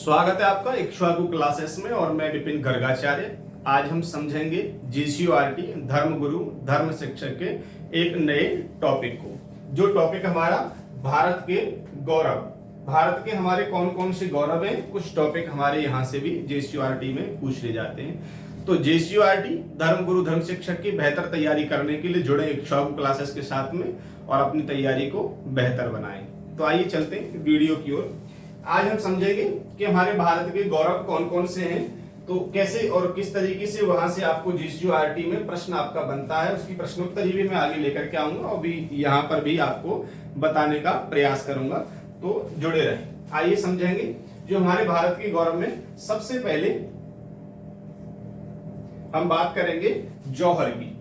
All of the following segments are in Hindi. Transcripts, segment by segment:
स्वागत है आपका इक्ष्वाकु क्लासेस में और मैं विपिन गर्गाचार्य। आज हम समझेंगे जीसीईआरटी धर्मगुरु धर्म शिक्षक के एक नए टॉपिक को। जो टॉपिक हमारा भारत के गौरव, भारत के हमारे कौन कौन से गौरव हैं, कुछ टॉपिक हमारे यहाँ से भी जीसीईआरटी में पूछ ले जाते हैं। तो जीसीईआरटी धर्मगुरु धर्म शिक्षक की बेहतर तैयारी करने के लिए जुड़े इक्ष्वाकु क्लासेस के साथ में और अपनी तैयारी को बेहतर बनाएं। तो आइए चलते हैं वीडियो की ओर। आज हम समझेंगे कि हमारे भारत के गौरव कौन कौन से हैं, तो कैसे और किस तरीके से वहां से आपको जीसीईआरटी में प्रश्न आपका बनता है, उसकी प्रश्नोत्तरी भी मैं आगे लेकर के आऊंगा और भी यहाँ पर भी आपको बताने का प्रयास करूंगा। तो जुड़े रहें। आइए समझेंगे जो हमारे भारत के गौरव में सबसे पहले हम बात करेंगे जौहर की।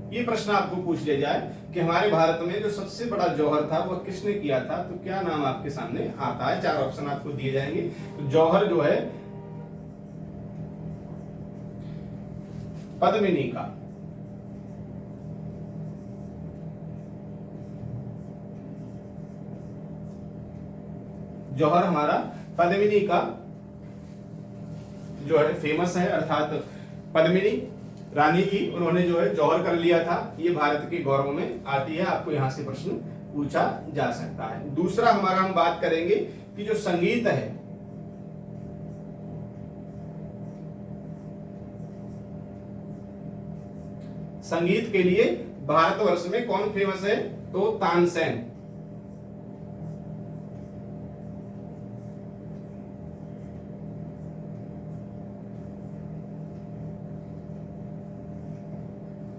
ये प्रश्न आपको पूछ लिया जाए कि हमारे भारत में जो सबसे बड़ा जौहर था वह किसने किया था, तो क्या नाम आपके सामने आता है। चार ऑप्शन आपको दिए जाएंगे। तो जौहर जो है पद्मिनी का, जौहर हमारा पद्मिनी का जो है फेमस है, अर्थात पद्मिनी रानी की उन्होंने जो है जौहर कर लिया था। ये भारत के गौरव में आती है, आपको यहां से प्रश्न पूछा जा सकता है। दूसरा हमारा हम बात करेंगे कि जो संगीत है, संगीत के लिए भारतवर्ष में कौन फेमस है, तो तानसेन।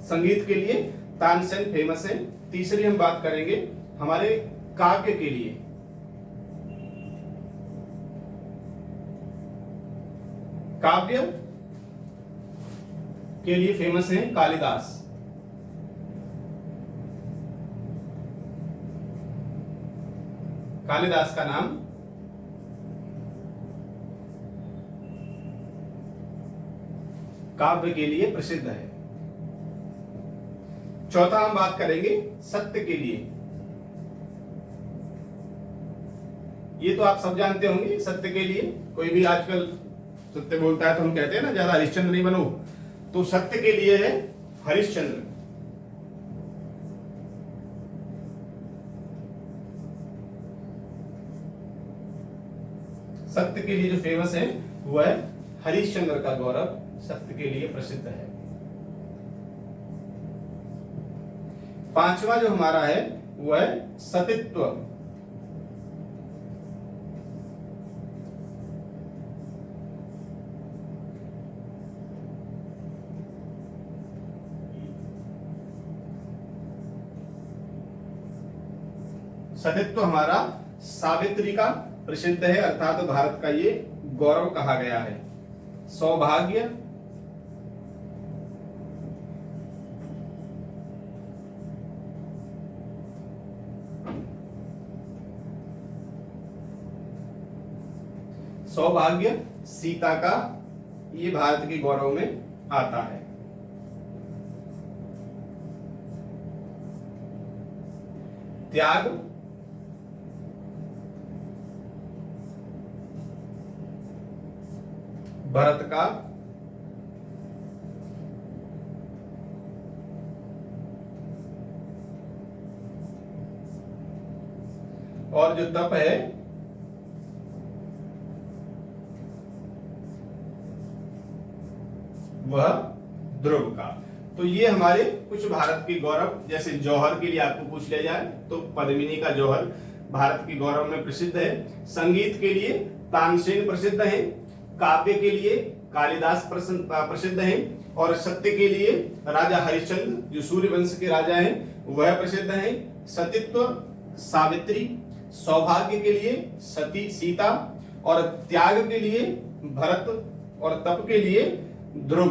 संगीत के लिए तानसेन फेमस है। तीसरी हम बात करेंगे हमारे काव्य के लिए, काव्य के लिए फेमस है कालिदास। कालिदास का नाम काव्य के लिए प्रसिद्ध है। चौथा हम बात करेंगे सत्य के लिए। ये तो आप सब जानते होंगे, सत्य के लिए कोई भी आजकल सत्य बोलता है तो हम कहते हैं ना ज्यादा हरिश्चंद्र नहीं बनो, तो सत्य के लिए है हरिश्चंद्र। सत्य के लिए जो फेमस है वह है हरिश्चंद्र का गौरव सत्य के लिए प्रसिद्ध है। पांचवा जो हमारा है वह है सतीत्व। सतीत्व हमारा सावित्री का प्रसिद्ध है, अर्थात भारत का ये गौरव कहा गया है। सौभाग्य, सौभाग्य सीता का, ये भारत के गौरव में आता है। त्याग, भरत का, और जो तप है वह ध्रुव का। तो ये हमारे कुछ भारत के गौरव, जैसे जौहर के लिए आपको पूछ लिया जाए तो पद्मिनी का जौहर भारत के गौरव में प्रसिद्ध है। संगीत के लिए तानसेन प्रसिद्ध है। काव्य के लिए कालिदास प्रसिद्ध है। और सत्य के लिए राजा हरिश्चंद्र जो सूर्यवंश के राजा हैं वह प्रसिद्ध है। सतीत्व सावित्री, सौभाग्य के लिए सती सीता, और त्याग के लिए भरत, और तप के लिए ध्रुव,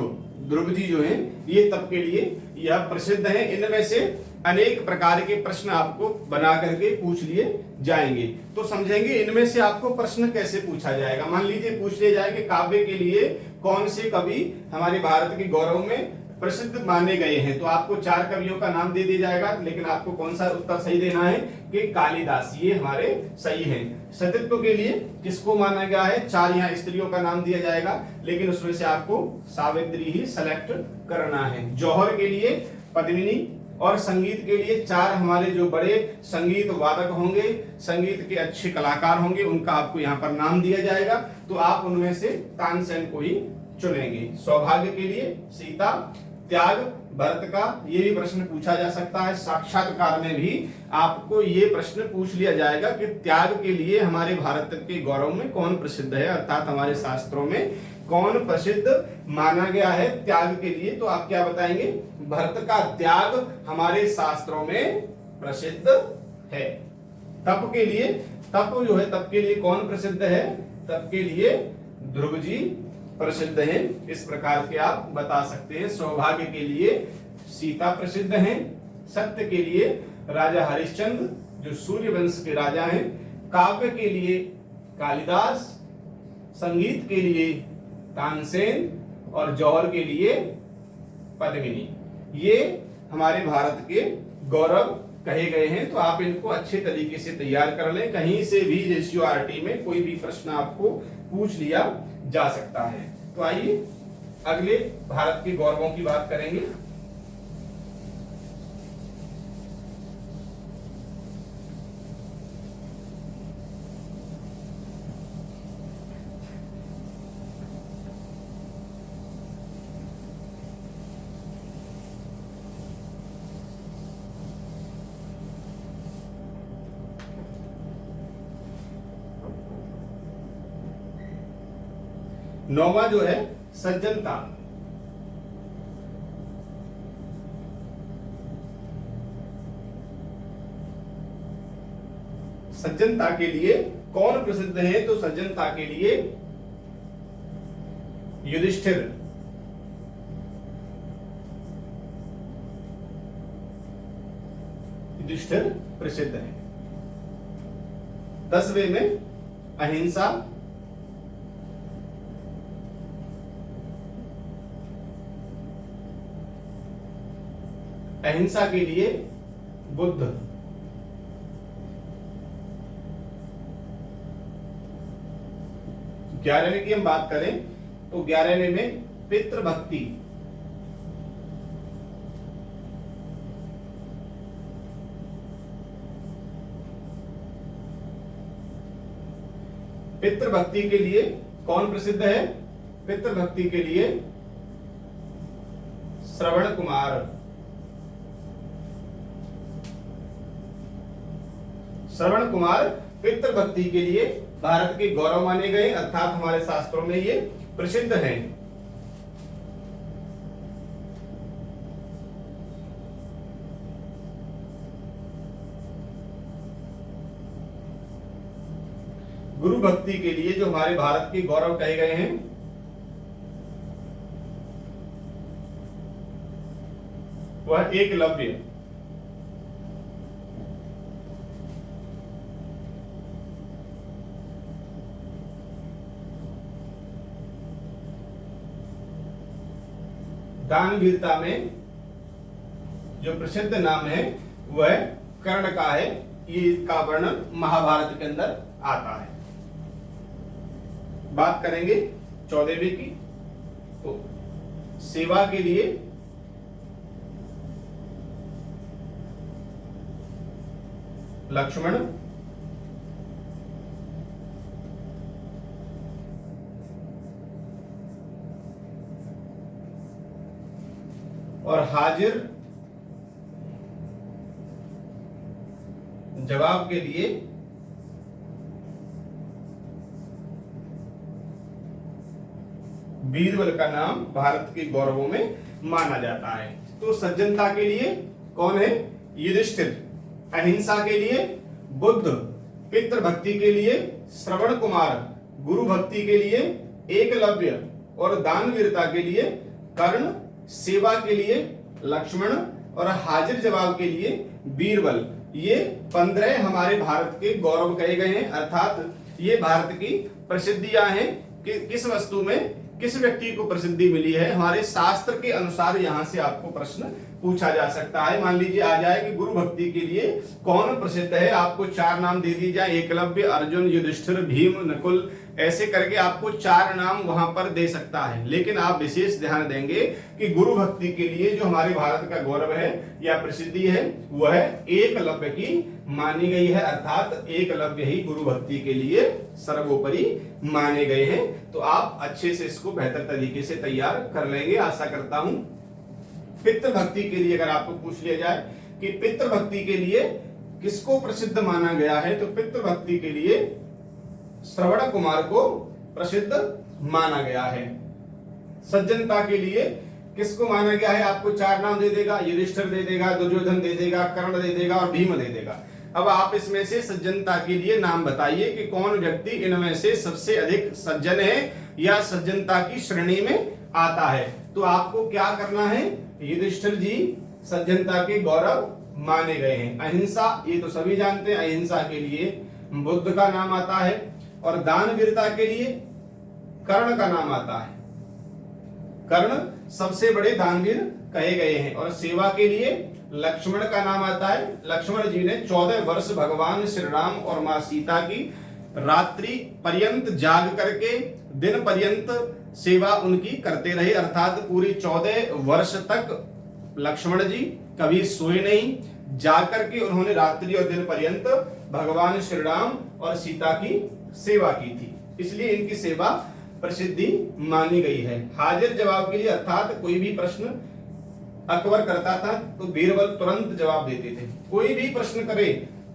ध्रुव जी जो हैं ये तप के लिए यह प्रसिद्ध है। इनमें से अनेक प्रकार के प्रश्न आपको बना करके पूछ लिए जाएंगे। तो समझेंगे इनमें से आपको प्रश्न कैसे पूछा जाएगा। मान लीजिए पूछ लिया जाए कि काव्य के लिए कौन से कवि हमारे भारत के गौरव में प्रसिद्ध माने गए हैं। तो आपको 4 कवियों का नाम दे दिया जाएगा, लेकिन आपको कौन सा उत्तर सही देना है कि कालिदास, ये हमारे सही है। सतीत्व के लिए किसको माना गया है, 4 यहाँ स्त्रियों का नाम दिया जाएगा, लेकिन उसमें से आपको सावित्री ही सेलेक्ट करना है। जौहर के लिए पद्मिनी, और संगीत के लिए 4 हमारे जो बड़े संगीत वादक होंगे, संगीत के अच्छे कलाकार होंगे, उनका आपको यहाँ पर नाम दिया जाएगा। तो आप उनमें से तानसेन को ही चुनेंगे। सौभाग्य के लिए सीता, त्याग भरत का, ये भी प्रश्न पूछा जा सकता है। साक्षात्कार में भी आपको ये प्रश्न पूछ लिया जाएगा कि त्याग के लिए हमारे भारत के गौरव में कौन प्रसिद्ध है, अर्थात हमारे शास्त्रों में कौन प्रसिद्ध माना गया है त्याग के लिए। तो आप क्या बताएंगे, भरत का त्याग हमारे शास्त्रों में प्रसिद्ध है। तप के लिए, तप जो है, तप के लिए कौन प्रसिद्ध है, तप के लिए ध्रुव जी प्रसिद्ध हैं। इस प्रकार के आप बता सकते हैं। सौभाग्य के लिए सीता प्रसिद्ध हैं। सत्य के लिए राजा हरिश्चंद्र जो सूर्य वंश के राजा हैं। काव्य के लिए कालिदास, संगीत के लिए तानसेन, और जौहर के लिए पद्मिनी। ये हमारे भारत के गौरव कहे गए हैं। तो आप इनको अच्छे तरीके से तैयार कर लें, कहीं से भी जेसीईआरटी में कोई भी प्रश्न आपको पूछ लिया जा सकता है। तो आइए अगले भारत के गौरवों की बात करेंगे। नौवां जो है सज्जनता। सज्जनता के लिए कौन प्रसिद्ध है, तो सज्जनता के लिए युधिष्ठिर, युधिष्ठिर प्रसिद्ध है। 10वें में अहिंसा, अहिंसा के लिए बुद्ध। 11वें की हम बात करें तो 11वें में पितृभक्ति। पितृभक्ति के लिए कौन प्रसिद्ध है, पितृभक्ति के लिए श्रवण कुमार। श्रवण कुमार पितृभक्ति के लिए भारत के गौरव माने गए, अर्थात हमारे शास्त्रों में ये प्रसिद्ध हैं। गुरु भक्ति के लिए जो हमारे भारत के गौरव कहे गए हैं, वह एकलव्य। दानवीरता में जो प्रसिद्ध नाम है वह कर्ण का है। ये इसका वर्णन महाभारत के अंदर आता है। बात करेंगे 14वीं की, तो सेवा के लिए लक्ष्मण, और हाजिर जवाब के लिए बीरबल का नाम भारत के गौरवों में माना जाता है। तो सज्जनता के लिए कौन है, युधिष्ठिर। अहिंसा के लिए बुद्ध, पितृभक्ति के लिए श्रवण कुमार, गुरु भक्ति के लिए एकलव्य, और दानवीरता के लिए कर्ण, सेवा के लिए लक्ष्मण, और हाजिर जवाब के लिए बीरबल। ये 15 हमारे भारत के गौरव कहे गए हैं, अर्थात ये भारत की प्रसिद्धियां हैं कि किस वस्तु में, किस व्यक्ति को प्रसिद्धि मिली है, हमारे शास्त्र के अनुसार यहाँ से आपको प्रश्न पूछा जा सकता है। मान लीजिए आ जाए कि गुरु भक्ति के लिए कौन प्रसिद्ध है, आपको 4 नाम दे दिए जाए, एकलव्य, अर्जुन, युधिष्ठिर, भीम, नकुल, ऐसे करके आपको 4 नाम वहां पर दे सकता है। लेकिन आप विशेष ध्यान देंगे कि गुरु भक्ति के लिए जो हमारे भारत का गौरव है या प्रसिद्धि है वह एकलव्य की मानी गई है, अर्थात एकलव्य ही गुरु भक्ति के लिए सर्वोपरि माने गए हैं। तो आप अच्छे से इसको बेहतर तरीके से तैयार कर लेंगे, आशा करता हूं। पितृभक्ति के लिए अगर आपको पूछ लिया जाए कि पितृभक्ति के लिए किसको प्रसिद्ध माना गया है, तो पितृभक्ति के लिए श्रवण कुमार को प्रसिद्ध माना गया है। सज्जनता के लिए किसको माना गया है, आपको 4 नाम दे देगा, युधिष्ठिर दे देगा, दुर्योधन दे देगा, कर्ण दे देगा और भीम दे देगा। अब आप इसमें से सज्जनता के लिए नाम बताइए कि कौन व्यक्ति इनमें से सबसे अधिक सज्जन है या सज्जनता की श्रेणी में आता है। तो आपको क्या करना है, युधिष्ठिर जी सज्जनता के गौरव माने गए हैं। अहिंसा, ये तो सभी जानते हैं, अहिंसा के लिए बुद्ध का नाम आता है, और दानवीरता के लिए कर्ण का नाम आता है। कर्ण सबसे बड़े दानवीर कहे गए हैं। और सेवा के लिए लक्ष्मण का नाम आता है। लक्ष्मण जी ने 14 वर्ष भगवान श्री राम और मां सीता की रात्रि पर्यंत जाग करके दिन पर्यंत सेवा उनकी करते रहे, अर्थात पूरी 14 वर्ष तक लक्ष्मण जी कभी सोए नहीं, जाग करके उन्होंने रात्रि और दिन पर्यंत भगवान श्री राम और सीता की सेवा की थी, इसलिए इनकी सेवा प्रसिद्धि मानी गई है। हाजिर जवाब के लिए, अर्थात कोई भी प्रश्न अकबर करता था तो बीरबल तुरंत जवाब देते थे। कोई भी प्रश्न करे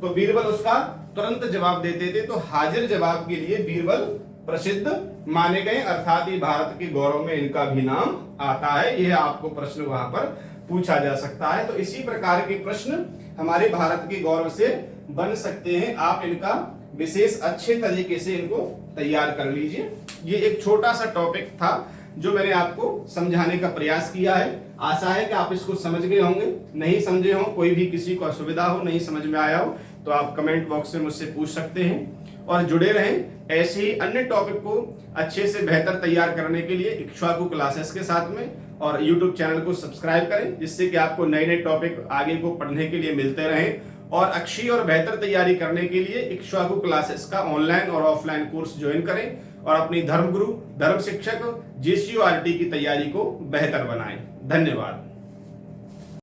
तो बीरबल उसका तुरंत जवाब देते थे। तो हाजिर जवाब के लिए बीरबल प्रसिद्ध माने गए, अर्थात ये भारत के गौरव में इनका भी नाम आता है। यह आपको प्रश्न वहां पर पूछा जा सकता है। तो इसी प्रकार के प्रश्न हमारे भारत के गौरव से बन सकते हैं। आप इनका विशेष अच्छे तरीके से इनको तैयार कर लीजिए। ये एक छोटा सा टॉपिक था जो मैंने आपको समझाने का प्रयास किया है। आशा है कि आप इसको समझ गए होंगे। नहीं समझे हो, कोई भी किसी को असुविधा हो, नहीं समझ में आया हो, तो आप कमेंट बॉक्स में मुझसे पूछ सकते हैं। और जुड़े रहें ऐसे ही अन्य टॉपिक को अच्छे से बेहतर तैयार करने के लिए इक्ष्वाकु क्लासेस के साथ में, और YouTube चैनल को सब्सक्राइब करें, जिससे कि आपको नए नए टॉपिक आगे को पढ़ने के लिए मिलते रहें। और अच्छी और बेहतर तैयारी करने के लिए इक्ष्वाकु क्लासेस का ऑनलाइन और ऑफलाइन कोर्स ज्वाइन करें और अपनी धर्मगुरु, धर्म शिक्षक, JCORT की तैयारी को बेहतर बनाएं। धन्यवाद।